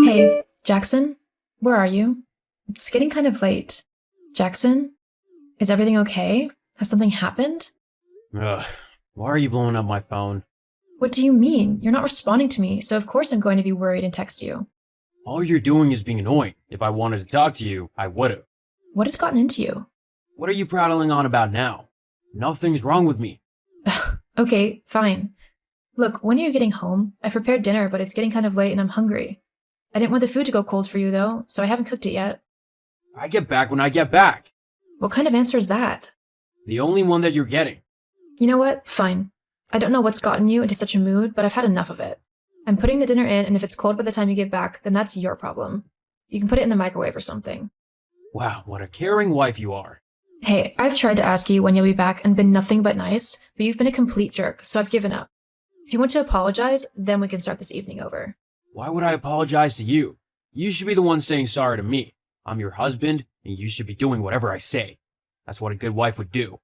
Hey, Jackson, where are you? It's getting kind of late. Jackson, is everything okay? Has something happened? Ugh, why are you blowing up my phone? What do you mean? You're not responding to me, so of course I'm going to be worried and text you. All you're doing is being annoying. If I wanted to talk to you, I would've. What has gotten into you? What are you prattling on about now? Nothing's wrong with me. Okay, fine. Look, when are you getting home? I prepared dinner, but it's getting kind of late and I'm hungry. I didn't want the food to go cold for you, though, so I haven't cooked it yet. I get back when I get back. What kind of answer is that? The only one that you're getting. You know what? Fine. I don't know what's gotten you into such a mood, but I've had enough of it. I'm putting the dinner in, and if it's cold by the time you get back, then that's your problem. You can put it in the microwave or something. Wow, what a caring wife you are. Hey, I've tried to ask you when you'll be back and been nothing but nice, but you've been a complete jerk, so I've given up. If you want to apologize, then we can start this evening over. Why would I apologize to you? You should be the one saying sorry to me. I'm your husband, and you should be doing whatever I say. That's what a good wife would do.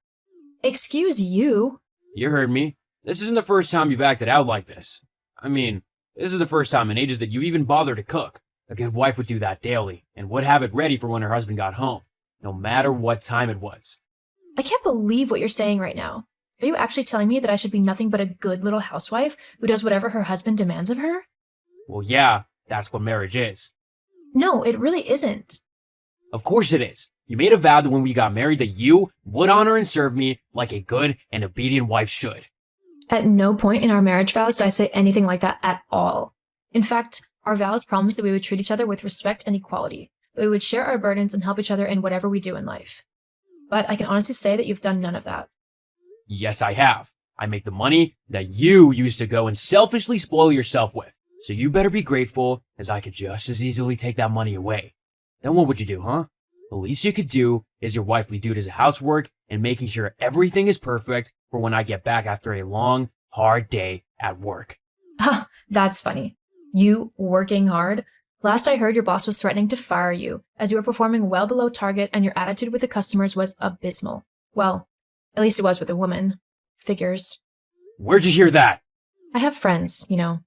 Excuse you? You heard me. This isn't the first time you've acted out like this. This is the first time in ages that you even bother to cook. A good wife would do that daily, and would have it ready for when her husband got home, no matter what time it was. I can't believe what you're saying right now. Are you actually telling me that I should be nothing but a good little housewife who does whatever her husband demands of her? Well, yeah, that's what marriage is. No, it really isn't. Of course it is. You made a vow that when we got married that you would honor and serve me like a good and obedient wife should. At no point in our marriage vows did I say anything like that at all. In fact, our vows promised that we would treat each other with respect and equality, that we would share our burdens and help each other in whatever we do in life. But I can honestly say that you've done none of that. Yes, I have. I make the money that you used to go and selfishly spoil yourself with. So you better be grateful, as I could just as easily take that money away. Then what would you do, huh? The least you could do is your wifely duties of housework and making sure everything is perfect for when I get back after a long, hard day at work. Ha, that's funny. You working hard? Last I heard, your boss was threatening to fire you, as you were performing well below target and your attitude with the customers was abysmal. Well, at least it was with a woman. Figures. Where'd you hear that? I have friends, you know.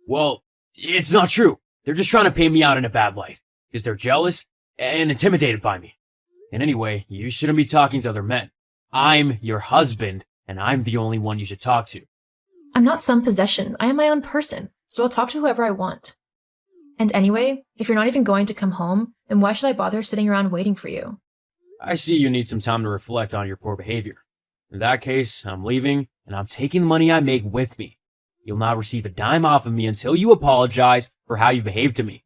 Well, it's not true. They're just trying to paint me out in a bad light, because they're jealous and intimidated by me. And anyway, you shouldn't be talking to other men. I'm your husband, and I'm the only one you should talk to. I'm not some possession. I am my own person, so I'll talk to whoever I want. And anyway, if you're not even going to come home, then why should I bother sitting around waiting for you? I see you need some time to reflect on your poor behavior. In that case, I'm leaving, and I'm taking the money I make with me. You'll not receive a dime off of me until you apologize for how you behaved to me.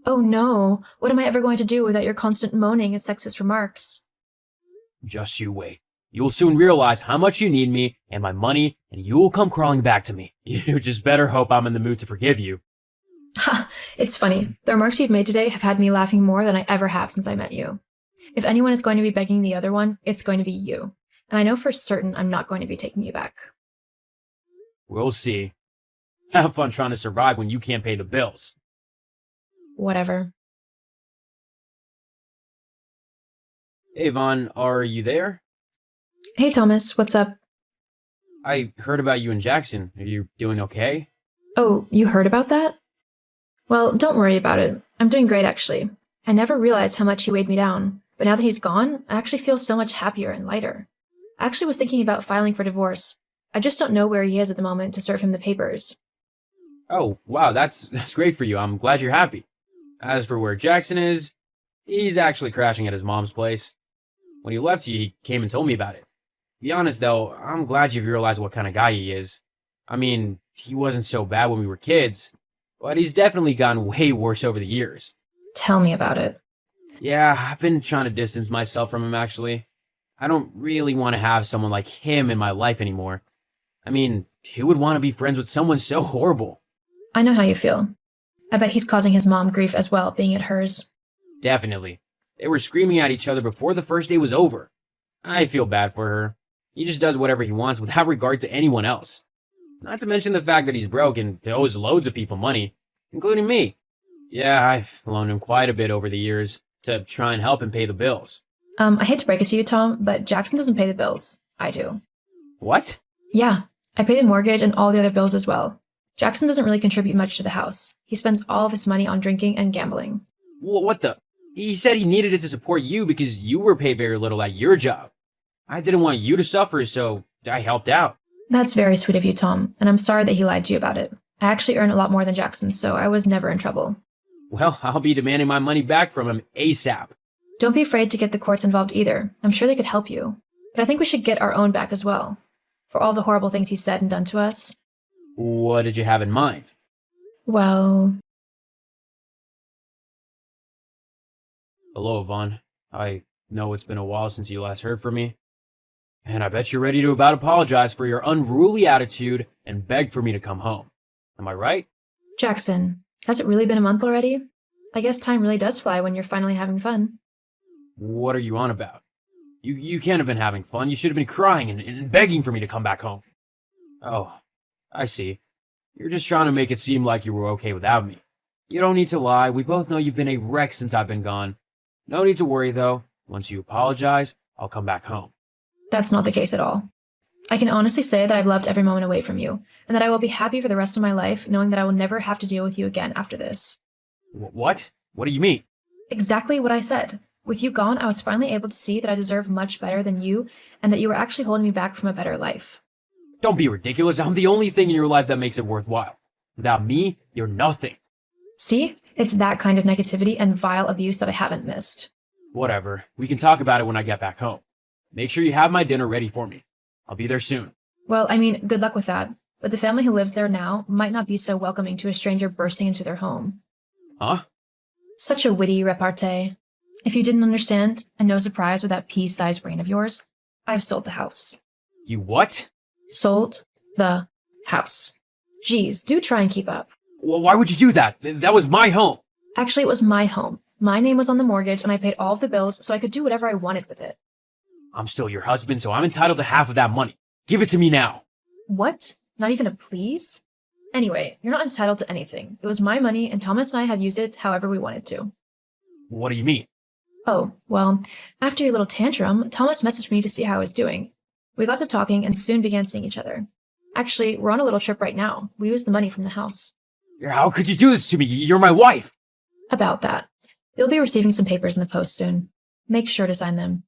Oh no, what am I ever going to do without your constant moaning and sexist remarks? Just you wait. You will soon realize how much you need me and my money, and you will come crawling back to me. You just better hope I'm in the mood to forgive you. Ha, it's funny. The remarks you've made today have had me laughing more than I ever have since I met you. If anyone is going to be begging the other one, it's going to be you. And I know for certain I'm not going to be taking you back. We'll see. Have fun trying to survive when you can't pay the bills. Whatever. Hey, Vaughn, are you there? Hey Thomas, what's up? I heard about you and Jackson. Are you doing okay? Oh, you heard about that? Well, don't worry about it. I'm doing great, actually. I never realized how much he weighed me down, but now that he's gone, I actually feel so much happier and lighter. I actually was thinking about filing for divorce. I just don't know where he is at the moment to serve him the papers. Oh, wow, that's great for you. I'm glad you're happy. As for where Jackson is, he's actually crashing at his mom's place. When he left you, he came and told me about it. To be honest, though, I'm glad you've realized what kind of guy he is. He wasn't so bad when we were kids, but he's definitely gotten way worse over the years. Tell me about it. Yeah, I've been trying to distance myself from him, actually. I don't really want to have someone like him in my life anymore. Who would want to be friends with someone so horrible? I know how you feel. I bet he's causing his mom grief as well, being at hers. Definitely. They were screaming at each other before the first day was over. I feel bad for her. He just does whatever he wants without regard to anyone else. Not to mention the fact that he's broke and owes loads of people money, including me. Yeah, I've loaned him quite a bit over the years to try and help him pay the bills. I hate to break it to you, Tom, but Jackson doesn't pay the bills. I do. What? Yeah, I pay the mortgage and all the other bills as well. Jackson doesn't really contribute much to the house. He spends all of his money on drinking and gambling. What the? He said he needed it to support you because you were paid very little at your job. I didn't want you to suffer, so I helped out. That's very sweet of you, Tom, and I'm sorry that he lied to you about it. I actually earn a lot more than Jackson, so I was never in trouble. Well, I'll be demanding my money back from him ASAP. Don't be afraid to get the courts involved either. I'm sure they could help you. But I think we should get our own back as well. For all the horrible things he said and done to us. What did you have in mind? Well... Hello, Yvonne. I know it's been a while since you last heard from me. And I bet you're ready to about apologize for your unruly attitude and beg for me to come home. Am I right? Jackson, has it really been a month already? I guess time really does fly when you're finally having fun. What are you on about? You can't have been having fun. You should have been crying and begging for me to come back home. Oh, I see. You're just trying to make it seem like you were okay without me. You don't need to lie. We both know you've been a wreck since I've been gone. No need to worry, though. Once you apologize, I'll come back home. That's not the case at all. I can honestly say that I've loved every moment away from you, and that I will be happy for the rest of my life knowing that I will never have to deal with you again after this. What? What do you mean? Exactly what I said. With you gone, I was finally able to see that I deserve much better than you, and that you were actually holding me back from a better life. Don't be ridiculous. I'm the only thing in your life that makes it worthwhile. Without me, you're nothing. See? It's that kind of negativity and vile abuse that I haven't missed. Whatever. We can talk about it when I get back home. Make sure you have my dinner ready for me. I'll be there soon. Well, I mean, good luck with that. But the family who lives there now might not be so welcoming to a stranger bursting into their home. Huh? Such a witty repartee. If you didn't understand, and no surprise with that pea-sized brain of yours, I've sold the house. You what? Sold the house. Geez, do try and keep up. Well, why would you do that? That was my home. Actually, it was my home. My name was on the mortgage, and I paid all of the bills so I could do whatever I wanted with it. I'm still your husband, so I'm entitled to half of that money. Give it to me now. What? Not even a please? Anyway, you're not entitled to anything. It was my money, and Thomas and I have used it however we wanted to. What do you mean? Oh, well, after your little tantrum, Thomas messaged me to see how I was doing. We got to talking and soon began seeing each other. Actually, we're on a little trip right now. We used the money from the house. How could you do this to me? You're my wife. About that. You'll be receiving some papers in the post soon. Make sure to sign them.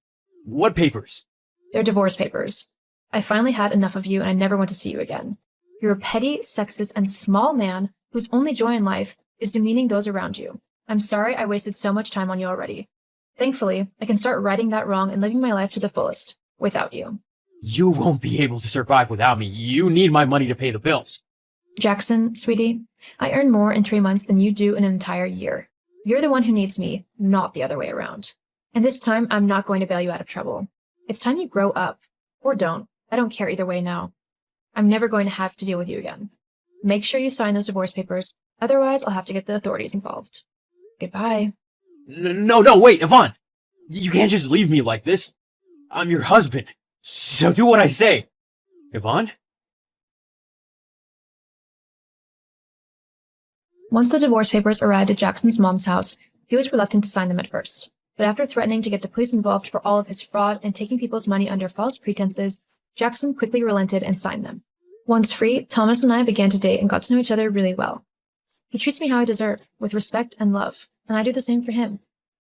What papers? They're divorce papers. I finally had enough of you and I never want to see you again. You're a petty, sexist, and small man whose only joy in life is demeaning those around you. I'm sorry I wasted so much time on you already. Thankfully, I can start righting that wrong and living my life to the fullest, without you. You won't be able to survive without me. You need my money to pay the bills. Jackson, sweetie, I earn more in 3 months than you do in an entire year. You're the one who needs me, not the other way around. And this time, I'm not going to bail you out of trouble. It's time you grow up. Or don't. I don't care either way now. I'm never going to have to deal with you again. Make sure you sign those divorce papers, otherwise I'll have to get the authorities involved. Goodbye. No, wait, Yvonne! You can't just leave me like this. I'm your husband, so do what I say. Yvonne? Once the divorce papers arrived at Jackson's mom's house, he was reluctant to sign them at first. But after threatening to get the police involved for all of his fraud and taking people's money under false pretenses, Jackson quickly relented and signed them. Once free, Thomas and I began to date and got to know each other really well. He treats me how I deserve, with respect and love, and I do the same for him.